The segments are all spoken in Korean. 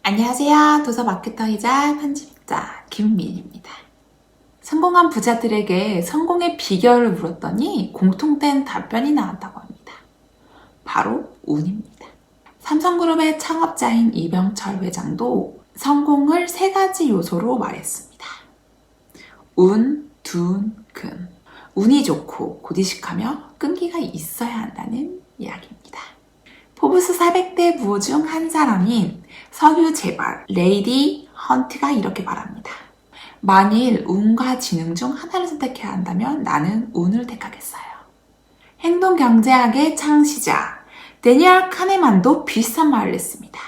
안녕하세요. 도서 마케터이자 편집자 김민입니다. 성공한 부자들에게 성공의 비결을 물었더니 공통된 답변이 나왔다고 합니다. 바로 운입니다. 삼성그룹의 창업자인 이병철 회장도 성공을 3가지 요소로 말했습니다. 운, 둔, 근. 운이 좋고 고지식하며 끈기가 있어야 한다는 이야기입니다. 포브스 400대 부호 중 한 사람인 석유 재벌 레이디 헌트가 이렇게 말합니다. 만일 운과 지능 중 하나를 선택해야 한다면 나는 운을 택하겠어요. 행동경제학의 창시자 데니얼 카네만도 비슷한 말을 했습니다.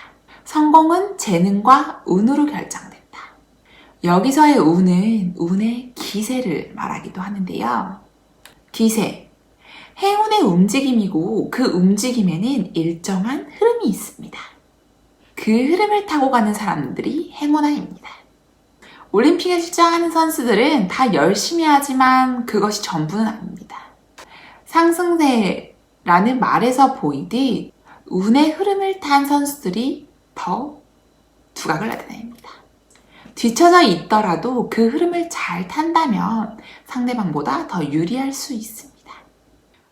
성공은 재능과 운으로 결정된다. 여기서의 운은 운의 기세를 말하기도 하는데요. 기세, 행운의 움직임이고 그 움직임에는 일정한 흐름이 있습니다. 그 흐름을 타고 가는 사람들이 행운아입니다. 올림픽에 출장하는 선수들은 다 열심히 하지만 그것이 전부는 아닙니다. 상승세라는 말에서 보이듯 운의 흐름을 탄 선수들이 더 두각을 나타냅니다. 뒤처져 있더라도 그 흐름을 잘 탄다면 상대방보다 더 유리할 수 있습니다.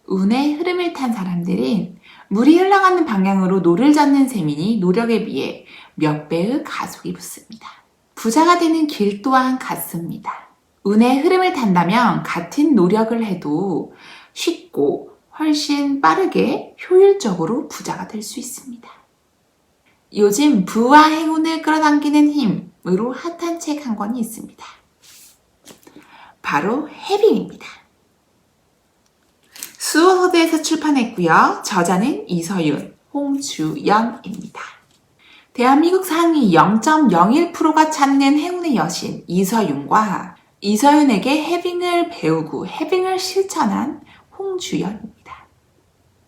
운의 흐름을 탄 사람들은 물이 흘러가는 방향으로 노를 젓는 셈이니 노력에 비해 몇 배의 가속이 붙습니다. 부자가 되는 길 또한 같습니다. 운의 흐름을 탄다면 같은 노력을 해도 쉽고 훨씬 빠르게 효율적으로 부자가 될 수 있습니다. 요즘 부와 행운을 끌어당기는 힘으로 핫한 책 한 권이 있습니다. 바로 해빙입니다. 수호서대에서 출판했고요. 저자는 이서윤, 홍주연입니다. 대한민국 상위 0.01%가 찾는 행운의 여신 이서윤과 이서윤에게 해빙을 배우고 해빙을 실천한 홍주연입니다.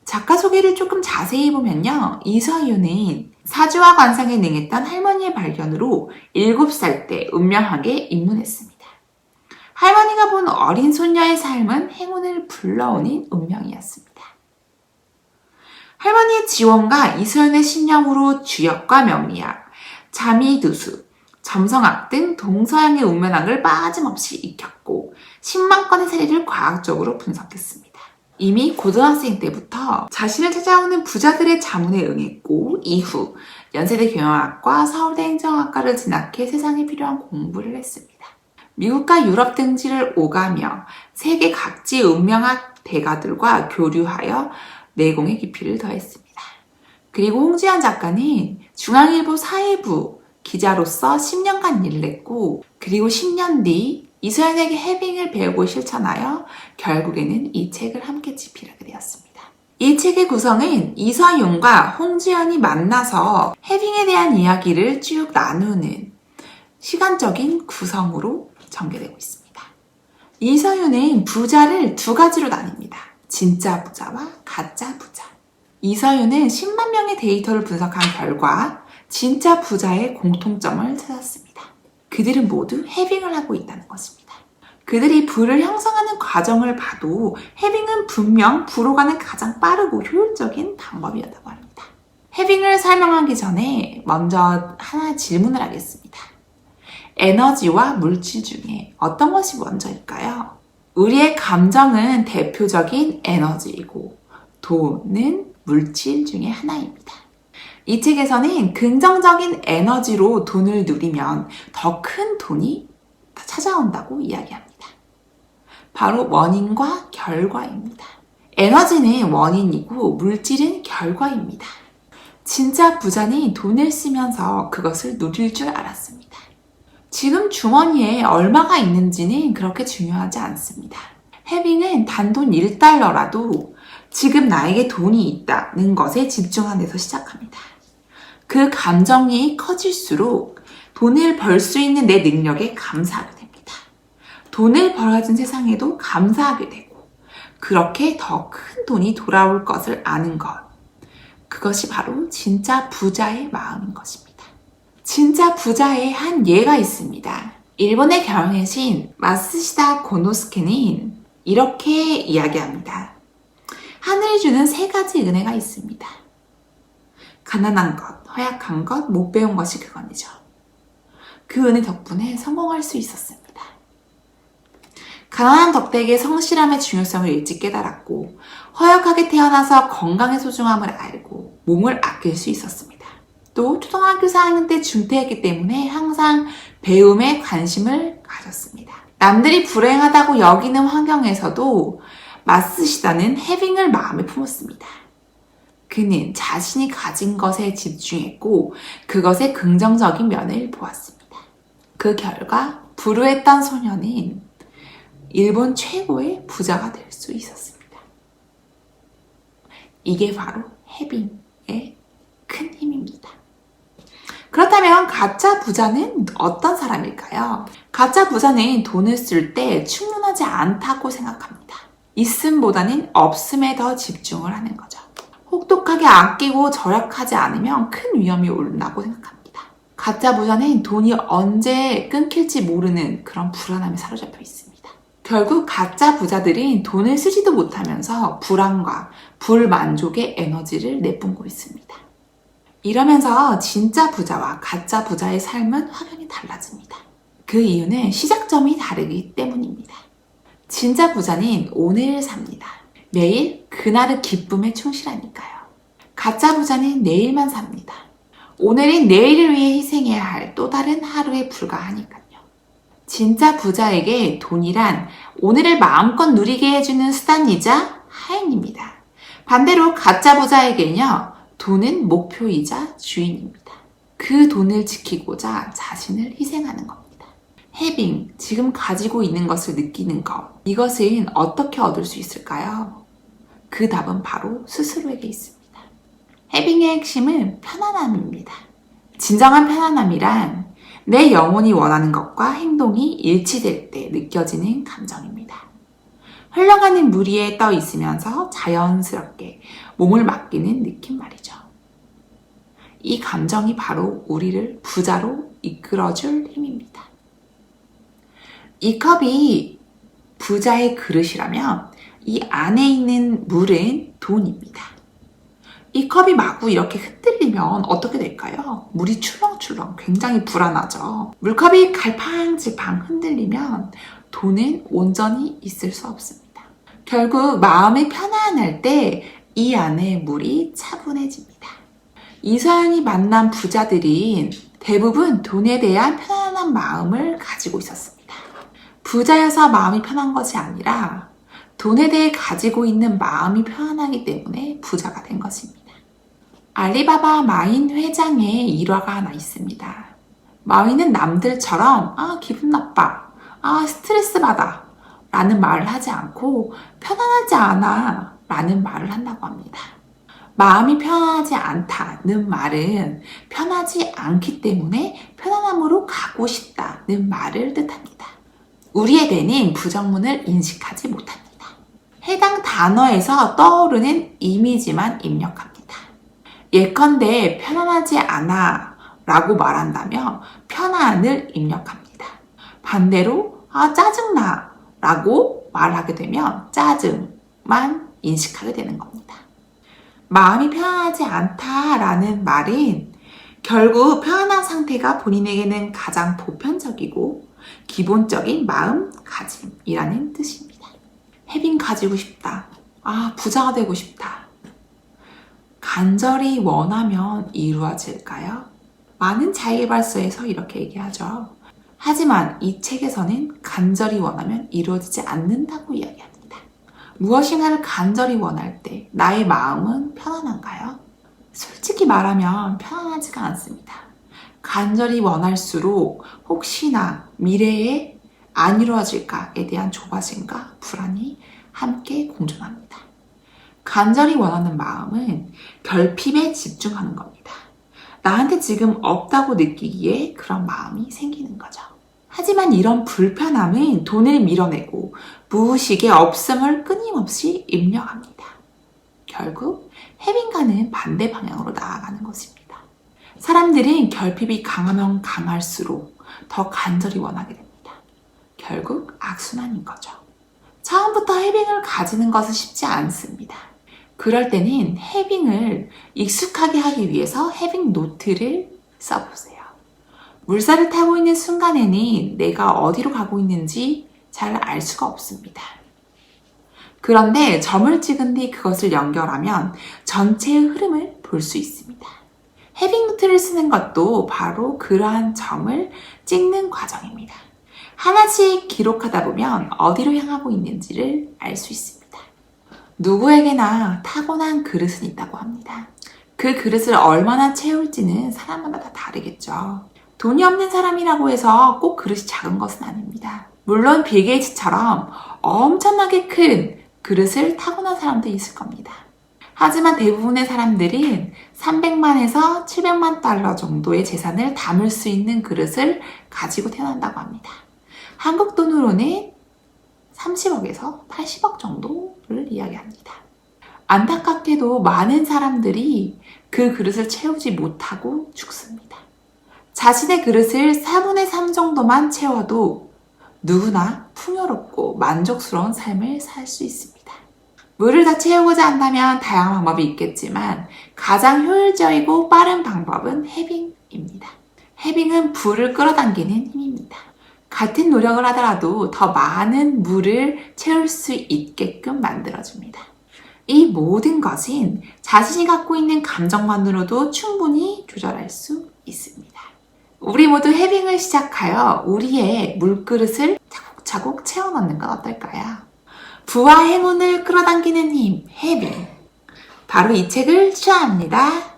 작가 소개를 조금 자세히 보면요. 이서윤은 사주와 관상에 능했던 할머니의 발견으로 7살 때 운명하게 입문했습니다. 할머니가 본 어린 소녀의 삶은 행운을 불러오는 운명이었습니다. 할머니의 지원과 이서윤의 신념으로 주역과 명리학, 자미두수, 점성학 등 동서양의 운명학을 빠짐없이 익혔고 10만 건의 사례를 과학적으로 분석했습니다. 이미 고등학생 때부터 자신을 찾아오는 부자들의 자문에 응했고 이후 연세대 경영학과 서울대 행정학과를 진학해 세상에 필요한 공부를 했습니다. 미국과 유럽 등지를 오가며 세계 각지 운명학 대가들과 교류하여 내공의 깊이를 더했습니다. 그리고 홍지연 작가는 중앙일보 사회부 기자로서 10년간 일을 했고 그리고 10년 뒤 이서연에게 해빙을 배우고 실천하여 결국에는 이 책을 함께 집필하게 되었습니다. 이 책의 구성은 이서윤과 홍지연이 만나서 해빙에 대한 이야기를 쭉 나누는 시간적인 구성으로 전개되고 있습니다. 이서윤은 부자를 2가지로 나뉩니다. 진짜 부자와 가짜 부자. 이서윤은 10만 명의 데이터를 분석한 결과 진짜 부자의 공통점을 찾았습니다. 그들은 모두 해빙을 하고 있다는 것입니다. 그들이 부를 형성하는 과정을 봐도 해빙은 분명 부로 가는 가장 빠르고 효율적인 방법이었다고 합니다. 해빙을 설명하기 전에 먼저 하나 질문을 하겠습니다. 에너지와 물질 중에 어떤 것이 먼저일까요? 우리의 감정은 대표적인 에너지이고 돈은 물질 중에 하나입니다. 이 책에서는 긍정적인 에너지로 돈을 누리면 더 큰 돈이 찾아온다고 이야기합니다. 바로 원인과 결과입니다. 에너지는 원인이고 물질은 결과입니다. 진짜 부자는 돈을 쓰면서 그것을 누릴 줄 알았습니다. 지금 주머니에 얼마가 있는지는 그렇게 중요하지 않습니다. 해빙은 단돈 1달러라도 지금 나에게 돈이 있다는 것에 집중하는 데서 시작합니다. 그 감정이 커질수록 돈을 벌 수 있는 내 능력에 감사하게 됩니다. 돈을 벌어진 세상에도 감사하게 되고 그렇게 더 큰 돈이 돌아올 것을 아는 것. 그것이 바로 진짜 부자의 마음인 것입니다. 진짜 부자의 한 예가 있습니다. 일본의 경영의 신 마쓰시다 고노스케는 이렇게 이야기합니다. 하늘이 주는 3가지 은혜가 있습니다. 가난한 것, 허약한 것, 못 배운 것이 그건이죠. 그 은혜 덕분에 성공할 수 있었습니다. 가난한 덕택의 성실함의 중요성을 일찍 깨달았고 허약하게 태어나서 건강의 소중함을 알고 몸을 아낄 수 있었습니다. 또 초등학교 4학년 때 중퇴했기 때문에 항상 배움에 관심을 가졌습니다. 남들이 불행하다고 여기는 환경에서도 맞쓰시다는 해빙을 마음에 품었습니다. 그는 자신이 가진 것에 집중했고 그것의 긍정적인 면을 보았습니다. 그 결과 불우했던 소년은 일본 최고의 부자가 될 수 있었습니다. 이게 바로 해빙의 큰 힘입니다. 그렇다면 가짜 부자는 어떤 사람일까요? 가짜 부자는 돈을 쓸 때 충분하지 않다고 생각합니다. 있음보다는 없음에 더 집중을 하는 거죠. 혹독하게 아끼고 절약하지 않으면 큰 위험이 온다고 생각합니다. 가짜 부자는 돈이 언제 끊길지 모르는 그런 불안함에 사로잡혀 있습니다. 결국 가짜 부자들은 돈을 쓰지도 못하면서 불안과 불만족의 에너지를 내뿜고 있습니다. 이러면서 진짜 부자와 가짜 부자의 삶은 확연히 달라집니다. 그 이유는 시작점이 다르기 때문입니다. 진짜 부자는 오늘을 삽니다. 매일 그날의 기쁨에 충실하니까요. 가짜 부자는 내일만 삽니다. 오늘은 내일을 위해 희생해야 할 또 다른 하루에 불과하니까요. 진짜 부자에게 돈이란 오늘을 마음껏 누리게 해주는 수단이자 하인입니다. 반대로 가짜 부자에게는요. 돈은 목표이자 주인입니다. 그 돈을 지키고자 자신을 희생하는 겁니다. 해빙, 지금 가지고 있는 것을 느끼는 것, 이것은 어떻게 얻을 수 있을까요? 그 답은 바로 스스로에게 있습니다. 해빙의 핵심은 편안함입니다. 진정한 편안함이란 내 영혼이 원하는 것과 행동이 일치될 때 느껴지는 감정입니다. 흘러가는 물 위에 떠 있으면서 자연스럽게 몸을 맡기는 느낌 말이죠. 이 감정이 바로 우리를 부자로 이끌어줄 힘입니다. 이 컵이 부자의 그릇이라면 이 안에 있는 물은 돈입니다. 이 컵이 마구 이렇게 흔들리면 어떻게 될까요? 물이 출렁출렁 굉장히 불안하죠. 물컵이 갈팡질팡 흔들리면 돈은 온전히 있을 수 없습니다. 결국 마음이 편안할 때 이 안에 물이 차분해집니다. 이서연이 만난 부자들은 대부분 돈에 대한 편안한 마음을 가지고 있었습니다. 부자여서 마음이 편한 것이 아니라 돈에 대해 가지고 있는 마음이 편안하기 때문에 부자가 된 것입니다. 알리바바 마윈 회장의 일화가 하나 있습니다. 마윈은 남들처럼 기분 나빠, 스트레스 받아 라는 말을 하지 않고 편안하지 않아 라는 말을 한다고 합니다. 마음이 편안하지 않다는 말은 편하지 않기 때문에 편안함으로 가고 싶다는 말을 뜻합니다. 우리의 뇌는 부정문을 인식하지 못합니다. 해당 단어에서 떠오르는 이미지만 입력합니다. 예컨대 편안하지 않아 라고 말한다면 편안을 입력합니다. 반대로 짜증나 라고 말하게 되면 짜증만 인식하게 되는 겁니다. 마음이 편안하지 않다라는 말은 결국 편안한 상태가 본인에게는 가장 보편적이고 기본적인 마음가짐이라는 뜻입니다. 해빙 가지고 싶다. 부자가 되고 싶다. 간절히 원하면 이루어질까요? 많은 자기계발서에서 이렇게 얘기하죠. 하지만 이 책에서는 간절히 원하면 이루어지지 않는다고 이야기합니다. 무엇인가를 간절히 원할 때 나의 마음은 편안한가요? 솔직히 말하면 편안하지가 않습니다. 간절히 원할수록 혹시나 미래에 안 이루어질까에 대한 조바심과 불안이 함께 공존합니다. 간절히 원하는 마음은 결핍에 집중하는 겁니다. 나한테 지금 없다고 느끼기에 그런 마음이 생기는 거죠. 하지만 이런 불편함은 돈을 밀어내고 무의식의 없음을 끊임없이 입력합니다. 결국 해빙과는 반대 방향으로 나아가는 것입니다. 사람들은 결핍이 강하면 강할수록 더 간절히 원하게 됩니다. 결국 악순환인 거죠. 처음부터 해빙을 가지는 것은 쉽지 않습니다. 그럴 때는 해빙을 익숙하게 하기 위해서 해빙 노트를 써보세요. 물살을 타고 있는 순간에는 내가 어디로 가고 있는지 잘 알 수가 없습니다. 그런데 점을 찍은 뒤 그것을 연결하면 전체의 흐름을 볼 수 있습니다. 해빙 노트를 쓰는 것도 바로 그러한 점을 찍는 과정입니다. 하나씩 기록하다 보면 어디로 향하고 있는지를 알 수 있습니다. 누구에게나 타고난 그릇은 있다고 합니다. 그 그릇을 얼마나 채울지는 사람마다 다 다르겠죠. 돈이 없는 사람이라고 해서 꼭 그릇이 작은 것은 아닙니다. 물론 빌 게이츠처럼 엄청나게 큰 그릇을 타고난 사람도 있을 겁니다. 하지만 대부분의 사람들은 300만에서 700만 달러 정도의 재산을 담을 수 있는 그릇을 가지고 태어난다고 합니다. 한국 돈으로는 30억에서 80억 정도를 이야기합니다. 안타깝게도 많은 사람들이 그 그릇을 채우지 못하고 죽습니다. 자신의 그릇을 4분의 3 정도만 채워도 누구나 풍요롭고 만족스러운 삶을 살 수 있습니다. 물을 다 채우고자 한다면 다양한 방법이 있겠지만 가장 효율적이고 빠른 방법은 해빙입니다. 해빙은 불을 끌어당기는 힘입니다. 같은 노력을 하더라도 더 많은 물을 채울 수 있게끔 만들어줍니다. 이 모든 것은 자신이 갖고 있는 감정만으로도 충분히 조절할 수 있습니다. 우리 모두 해빙을 시작하여 우리의 물그릇을 차곡차곡 채워넣는 건 어떨까요? 부와 행운을 끌어당기는 힘, 해빙. 바로 이 책을 추천합니다.